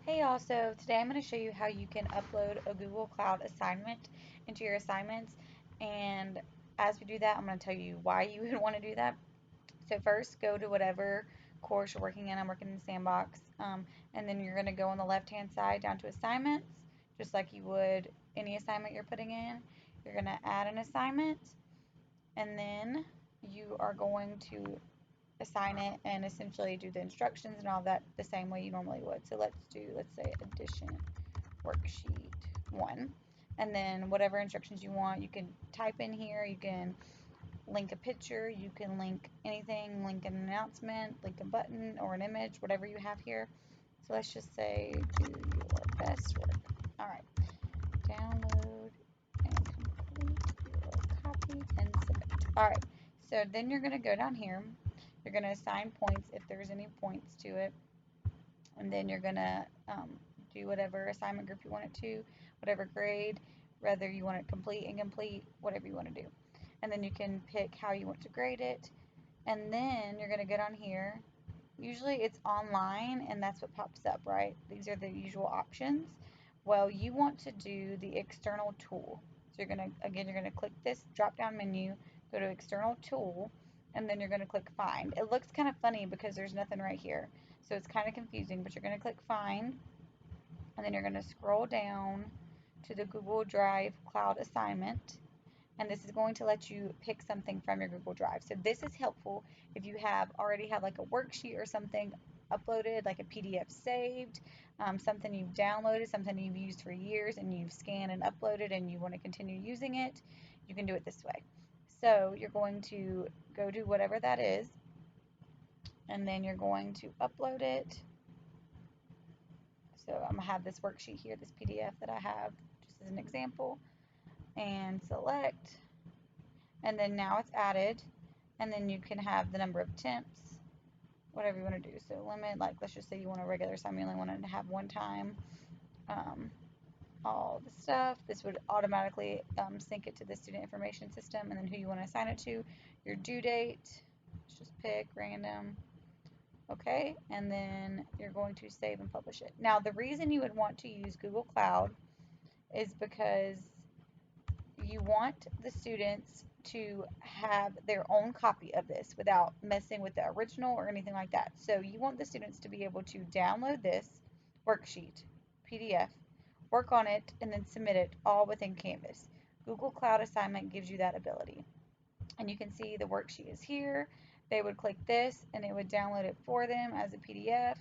Hey y'all, so today I'm going to show you how you can upload a Google Cloud assignment into your assignments. And as we do that, I'm going to tell you why you would want to do that. So first, go to whatever course you're working in. I'm working in Sandbox. And then you're going to go on the left-hand side down to assignments, just like you would any assignment you're putting in. You're going to add an assignment, and then you are going to assign it and essentially do the instructions and all that the same way you normally would. So let's say addition worksheet 1. And then whatever instructions you want, you can type in here. You can link a picture, you can link anything, link an announcement, link a button or an image, whatever you have here. So let's just say do your best work. All right, download and complete your copy and submit. All right, so then you're going to go down here. You're going to assign points if there's any points to it, and then you're going to do whatever assignment group you want it to, whatever grade, whether you want it complete, incomplete, whatever you want to do. And then you can pick how you want to grade it, and then you're going to get on here. Usually it's online, and that's what pops up, right? These are the usual options. Well, you want to do the external tool. So you're going to, again, you're going to click this drop down menu, go to external tool, and then you're going to click find. It looks kind of funny because there's nothing right here. So it's kind of confusing, but you're going to click find, and then you're going to scroll down to the Google Drive Cloud assignment, and this is going to let you pick something from your Google Drive. So this is helpful if you have already had like a worksheet or something uploaded, like a PDF saved, something you've downloaded, something you've used for years and you've scanned and uploaded and you want to continue using it, you can do it this way. So you're going to go to whatever that is, and then you're going to upload it. So I'm gonna have this worksheet here, this PDF that I have, just as an example, and select, and then now it's added, and then you can have the number of attempts, whatever you want to do. So limit, like let's just say you want a regular assignment, you only want to have one time, um, all the stuff. This would automatically sync it to the student information system, and then who you want to assign it to, your due date, let's just pick random. Okay, and then you're going to save and publish it. Now, the reason you would want to use Google Cloud is because you want the students to have their own copy of this without messing with the original or anything like that. So you want the students to be able to download this worksheet, PDF, work on it, and then submit it all within Canvas. Google Cloud Assignment gives you that ability. And you can see the worksheet is here. They would click this and it would download it for them as a PDF.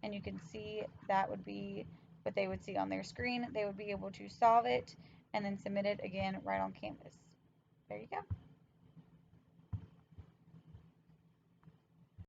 And you can see that would be what they would see on their screen. They would be able to solve it and then submit it again right on Canvas. There you go.